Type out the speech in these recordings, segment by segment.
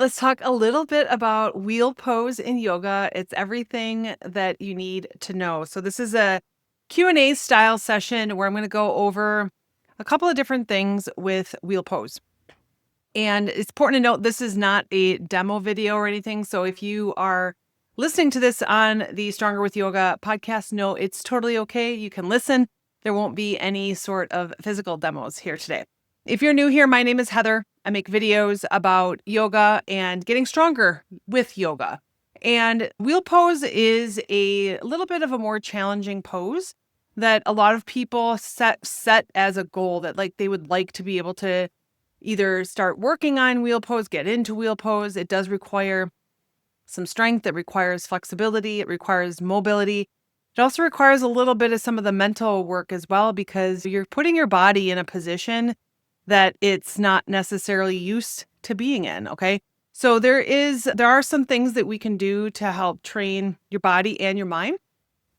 Let's talk a little bit about wheel pose in yoga. It's everything that you need to know. So this is a Q&A style session where I'm going to go over a couple of different things with wheel pose. And it's important to note this is not a demo video or anything. So if you are listening to this on the Stronger with Yoga podcast, no, it's totally okay. You can listen. There won't be any sort of physical demos here today. If you're new here, my name is Heather. I make videos about yoga and getting stronger with yoga. And wheel pose is a little bit of a more challenging pose that a lot of people set as a goal that they would like to be able to either start working on wheel pose, get into wheel pose. It does require some strength. It requires flexibility. It requires mobility. It also requires a little bit of some of the mental work as well, because you're putting your body in a position that it's not necessarily used to being in, okay? So there are some things that we can do to help train your body and your mind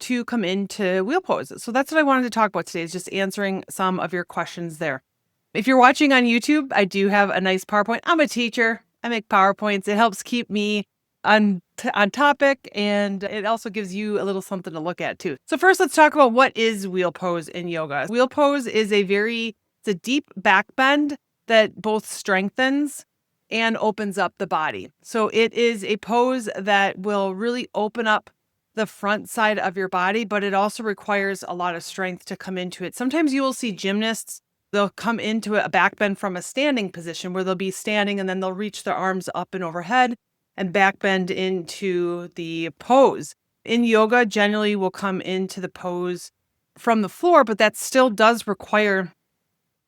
to come into wheel poses. So that's what I wanted to talk about today, is just answering some of your questions there. If you're watching on YouTube, I do have a nice PowerPoint. I'm a teacher. I make PowerPoints. It helps keep me on topic, and it also gives you a little something to look at too. So first, let's talk about what is wheel pose in yoga. Wheel pose is it's a deep back bend that both strengthens and opens up the body. So it is a pose that will really open up the front side of your body, but it also requires a lot of strength to come into it. Sometimes you will see gymnasts, they'll come into a back bend from a standing position where they'll be standing and then they'll reach their arms up and overhead and back bend into the pose. In yoga, generally we'll come into the pose from the floor, but that still does require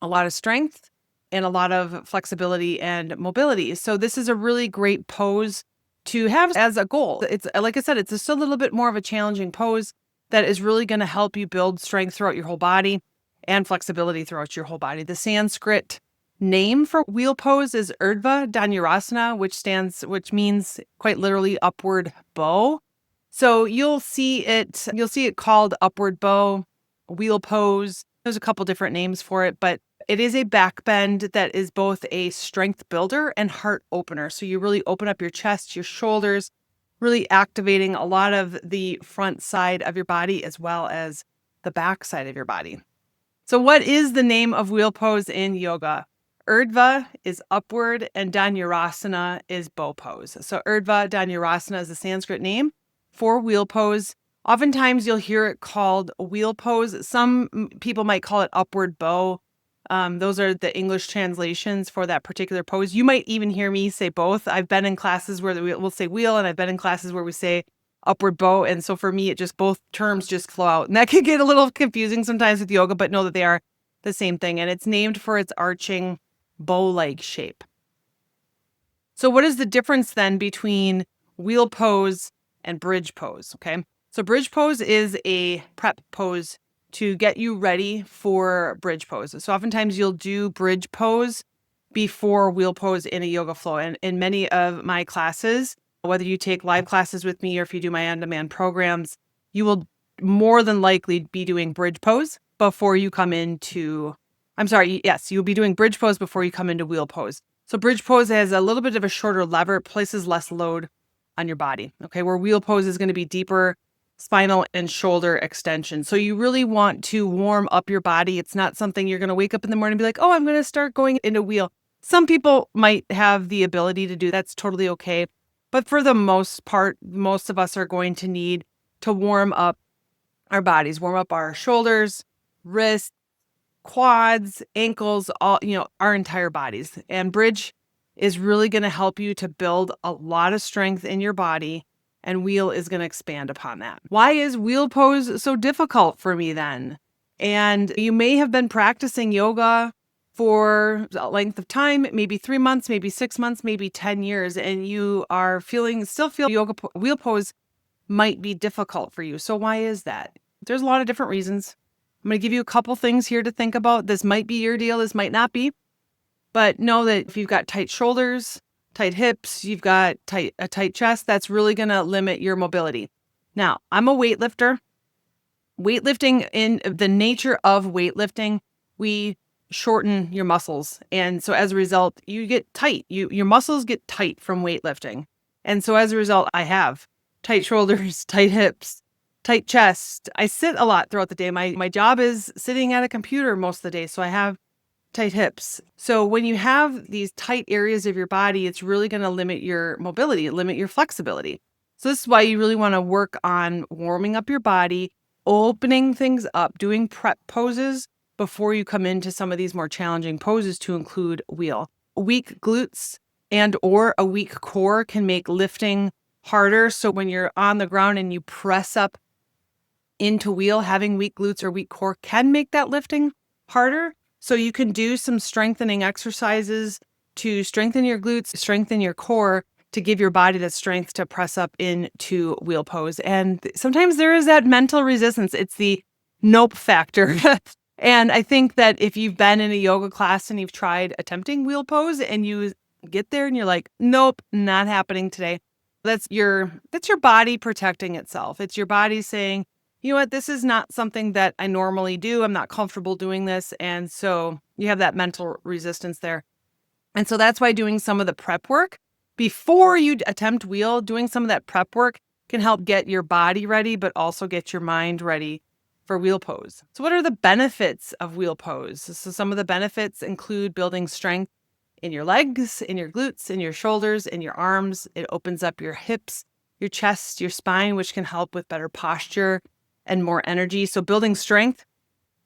a lot of strength and a lot of flexibility and mobility. So this is a really great pose to have as a goal. It's, like I said, it's just a little bit more of a challenging pose that is really going to help you build strength throughout your whole body and flexibility throughout your whole body. The Sanskrit name for wheel pose is Urdhva Dhanurasana, which means quite literally upward bow. So you'll see it called upward bow, wheel pose. There's a couple different names for it, but it is a back bend that is both a strength builder and heart opener. So you really open up your chest, your shoulders, really activating a lot of the front side of your body as well as the back side of your body. So what is the name of wheel pose in yoga? Urdhva is upward and Dhanurasana is bow pose. So Urdhva Dhanurasana is the Sanskrit name for wheel pose. Oftentimes you'll hear it called wheel pose. Some people might call it upward bow. Those are the English translations for that particular pose. You might even hear me say both. I've been in classes where we'll say wheel, and I've been in classes where we say upward bow. And so for me, both terms just flow out. And that can get a little confusing sometimes with yoga, but know that they are the same thing. And it's named for its arching bow-like shape. So what is the difference then between wheel pose and bridge pose? Okay. So bridge pose is a prep pose to get you ready for bridge pose. So oftentimes you'll do bridge pose before wheel pose in a yoga flow. And in many of my classes, whether you take live classes with me or if you do my on-demand programs, you will more than likely be doing bridge pose before you come into, you'll be doing bridge pose before you come into wheel pose. So bridge pose has a little bit of a shorter lever, places less load on your body, okay, where wheel pose is going to be deeper spinal and shoulder extension. So you really want to warm up your body. It's not something you're going to wake up in the morning and be like, oh, I'm going to start going into wheel. Some people might have the ability to do that. That's totally okay. But for the most part, most of us are going to need to warm up our bodies, warm up our shoulders, wrists, quads, ankles, all, our entire bodies. And bridge is really going to help you to build a lot of strength in your body, and wheel is going to expand upon that. Why is wheel pose so difficult for me then? And you may have been practicing yoga for a length of time, maybe 3 months, maybe 6 months, maybe 10 years, and you are still feel wheel pose might be difficult for you. So why is that? There's a lot of different reasons. I'm going to give you a couple things here to think about. This might be your deal. This might not be. But know that if you've got tight shoulders, tight hips, you've got a tight chest, that's really going to limit your mobility. Now, I'm a weightlifter. Weightlifting, in the nature of weightlifting, we shorten your muscles. And so as a result, you get tight. Your muscles get tight from weightlifting. And so as a result, I have tight shoulders, tight hips, tight chest. I sit a lot throughout the day. My job is sitting at a computer most of the day. So I have tight hips. So when you have these tight areas of your body, it's really going to limit your mobility, limit your flexibility. So this is why you really want to work on warming up your body, opening things up, doing prep poses before you come into some of these more challenging poses, to include wheel. Weak glutes and or a weak core can make lifting harder. So when you're on the ground and you press up into wheel, having weak glutes or weak core can make that lifting harder. So you can do some strengthening exercises to strengthen your glutes, strengthen your core, to give your body the strength to press up into wheel pose. And sometimes there is that mental resistance. It's the nope factor. And I think that if you've been in a yoga class and you've tried attempting wheel pose and you get there and you're like, nope, not happening today. That's your body protecting itself. It's your body saying, you know what, this is not something that I normally do. I'm not comfortable doing this. And so you have that mental resistance there. And so that's why doing some of the prep work before you attempt wheel, doing some of that prep work can help get your body ready, but also get your mind ready for wheel pose. So what are the benefits of wheel pose? So some of the benefits include building strength in your legs, in your glutes, in your shoulders, in your arms. It opens up your hips, your chest, your spine, which can help with better posture and more energy. So building strength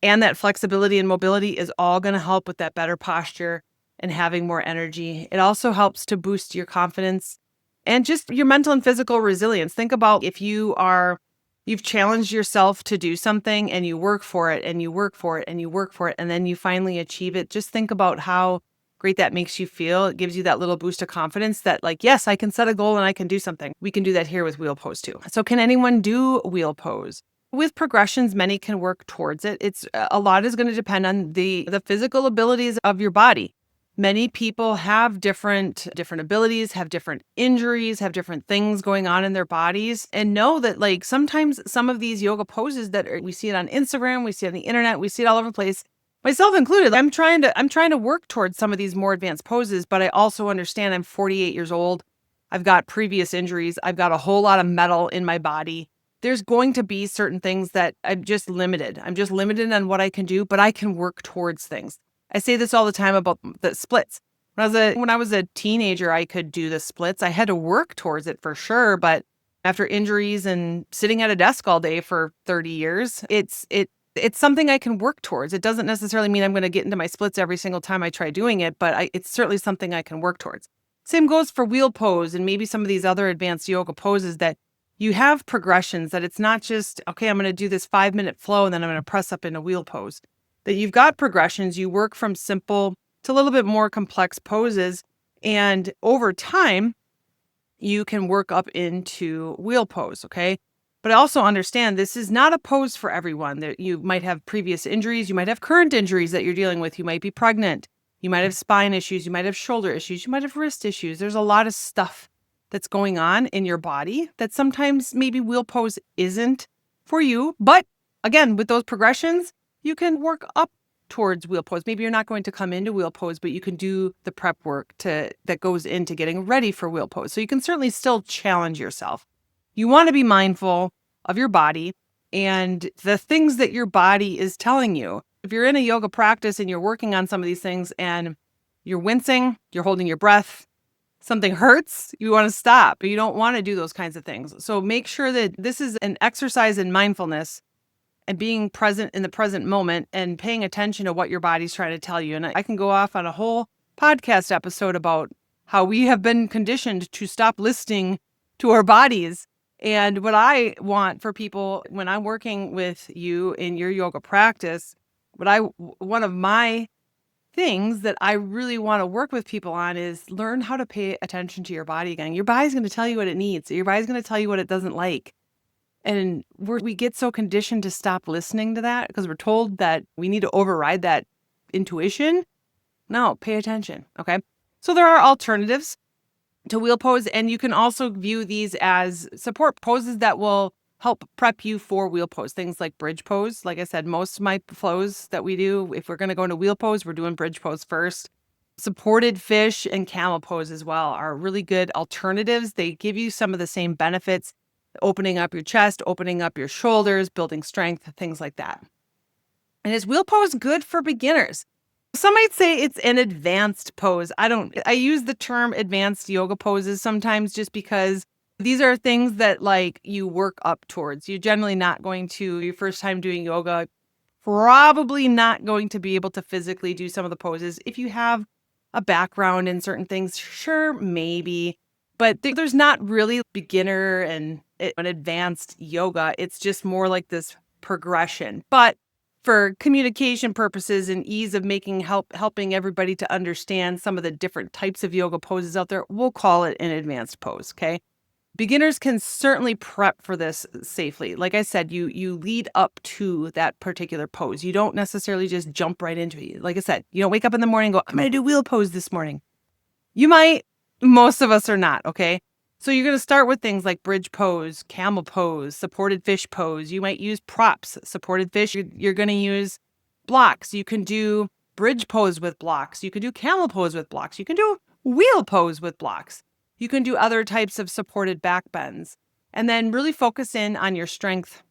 and that flexibility and mobility is all going to help with that better posture and having more energy. It also helps to boost your confidence and just your mental and physical resilience. Think about if you've challenged yourself to do something and you work for it and you work for it and you work for it, and then you finally achieve it. Just think about how great that makes you feel. It gives you that little boost of confidence that, like, yes, I can set a goal and I can do something. We can do that here with wheel pose too. So can anyone do wheel pose? With progressions, many can work towards it. It's a lot is going to depend on the physical abilities of your body. Many people have different abilities, have different injuries, have different things going on in their bodies, and know that, like, sometimes some of these yoga poses we see it on Instagram, we see it on the internet, we see it all over the place, myself included. I'm trying to work towards some of these more advanced poses, but I also understand I'm 48 years old. I've got previous injuries. I've got a whole lot of metal in my body. There's going to be certain things that I'm just limited. I'm just limited on what I can do, but I can work towards things. I say this all the time about the splits. When I was a teenager, I could do the splits. I had to work towards it for sure, but after injuries and sitting at a desk all day for 30 years, it's something I can work towards. It doesn't necessarily mean I'm going to get into my splits every single time I try doing it, but it's certainly something I can work towards. Same goes for wheel pose and maybe some of these other advanced yoga poses that you have progressions, that it's not just, okay, I'm going to do this 5-minute flow and then I'm going to press up into wheel pose. That you've got progressions, you work from simple to a little bit more complex poses, and over time, you can work up into wheel pose, okay? But I also understand this is not a pose for everyone. That you might have previous injuries, you might have current injuries that you're dealing with, you might be pregnant, you might have spine issues, you might have shoulder issues, you might have wrist issues. There's a lot of stuff that's going on in your body that sometimes maybe wheel pose isn't for you. But again, with those progressions, you can work up towards wheel pose. Maybe you're not going to come into wheel pose, but you can do the prep work that goes into getting ready for wheel pose. So you can certainly still challenge yourself. You want to be mindful of your body and the things that your body is telling you. If you're in a yoga practice and you're working on some of these things and you're wincing, you're holding your breath, something hurts, you want to stop. You don't want to do those kinds of things. So make sure that this is an exercise in mindfulness and being present in the present moment and paying attention to what your body's trying to tell you. And I can go off on a whole podcast episode about how we have been conditioned to stop listening to our bodies. And what I want for people when I'm working with you in your yoga practice, one of my things that I really want to work with people on is learn how to pay attention to your body again. Your body's going to tell you what it needs. Your body's going to tell you what it doesn't like. And we get so conditioned to stop listening to that because we're told that we need to override that intuition. No, pay attention. Okay. So there are alternatives to wheel pose, and you can also view these as support poses that will help prep you for wheel pose. Things like bridge pose. Like I said, most of my flows that we do, if we're going to go into wheel pose, we're doing bridge pose first. Supported fish and camel pose as well are really good alternatives. They give you some of the same benefits, opening up your chest, opening up your shoulders, building strength, things like that. And is wheel pose good for beginners? Some might say it's an advanced pose. I use the term advanced yoga poses sometimes just because these are things that like you work up towards. You're generally not going to, your first time doing yoga, probably not going to be able to physically do some of the poses. If you have a background in certain things, sure, maybe, but there's not really beginner and an advanced yoga. It's just more like this progression. But for communication purposes and ease of helping everybody to understand some of the different types of yoga poses out there, we'll call it an advanced pose, okay? Beginners can certainly prep for this safely. Like I said, you lead up to that particular pose. You don't necessarily just jump right into it. Like I said, you don't wake up in the morning and go, I'm going to do wheel pose this morning. You might, most of us are not, okay? So you're going to start with things like bridge pose, camel pose, supported fish pose. You might use props, supported fish. You're going to use blocks. You can do bridge pose with blocks. You can do camel pose with blocks. You can do wheel pose with blocks. You can do other types of supported back bends, and then really focus in on your strength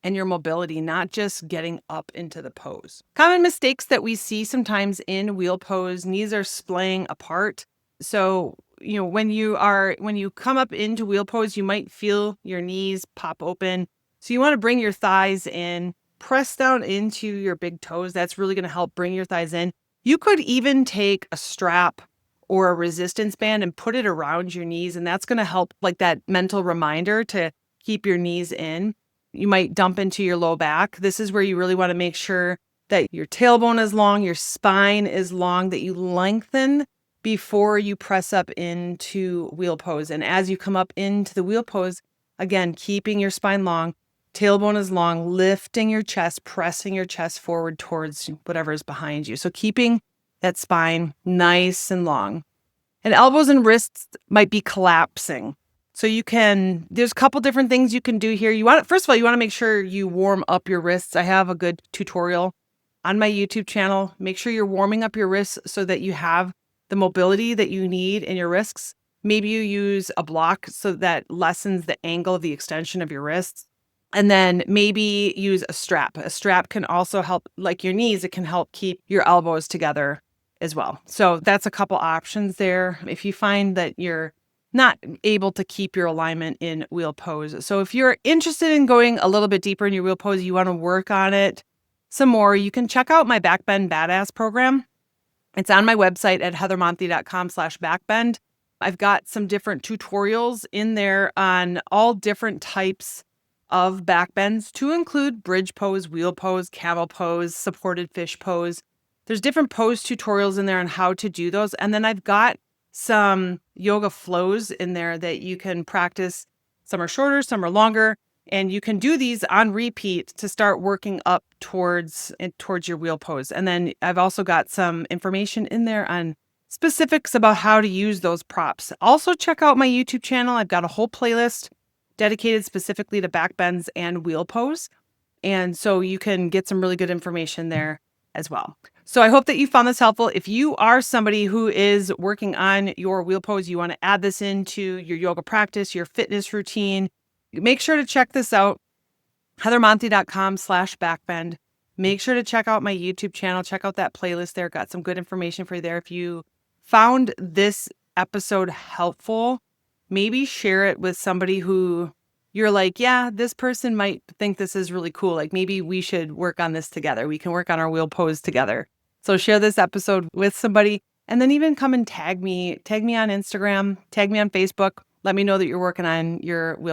and your mobility, not just getting up into the pose. Common mistakes that we see sometimes in wheel pose, knees are splaying apart. So, when you come up into wheel pose, you might feel your knees pop open. So you want to bring your thighs in, press down into your big toes. That's really going to help bring your thighs in. You could even take a strap or a resistance band and put it around your knees. And that's going to help, like that mental reminder to keep your knees in. You might dump into your low back. This is where you really want to make sure that your tailbone is long, your spine is long, that you lengthen before you press up into wheel pose. And as you come up into the wheel pose, again, keeping your spine long, tailbone is long, lifting your chest, pressing your chest forward towards whatever is behind you. So keeping that spine nice and long. And elbows and wrists might be collapsing. So there's a couple different things you can do here. First of all, you want to make sure you warm up your wrists. I have a good tutorial on my YouTube channel. Make sure you're warming up your wrists so that you have the mobility that you need in your wrists. Maybe you use a block so that lessens the angle of the extension of your wrists. And then maybe use a strap. A strap can also help, like your knees, it can help keep your elbows together as well. So that's a couple options there if you find that you're not able to keep your alignment in wheel pose. So if you're interested in going a little bit deeper in your wheel pose, you want to work on it some more, you can check out my Backbend Badass program. It's on my website at heathermonthly.com/backbend. I've got some different tutorials in there on all different types of backbends to include bridge pose, wheel pose, camel pose, supported fish pose. There's different pose tutorials in there on how to do those. And then I've got some yoga flows in there that you can practice. Some are shorter, some are longer, and you can do these on repeat to start working up towards your wheel pose. And then I've also got some information in there on specifics about how to use those props. Also check out my YouTube channel. I've got a whole playlist dedicated specifically to back bends and wheel pose. And so you can get some really good information there as well. So I hope that you found this helpful. If you are somebody who is working on your wheel pose, you want to add this into your yoga practice, your fitness routine, make sure to check this out, heathermonthly.com/backbend. Make sure to check out my YouTube channel. Check out that playlist there. Got some good information for you there. If you found this episode helpful, maybe share it with somebody who you're like, yeah, this person might think this is really cool. Like maybe we should work on this together. We can work on our wheel pose together. So share this episode with somebody and then even come and tag me on Instagram, tag me on Facebook. Let me know that you're working on your wheel pose.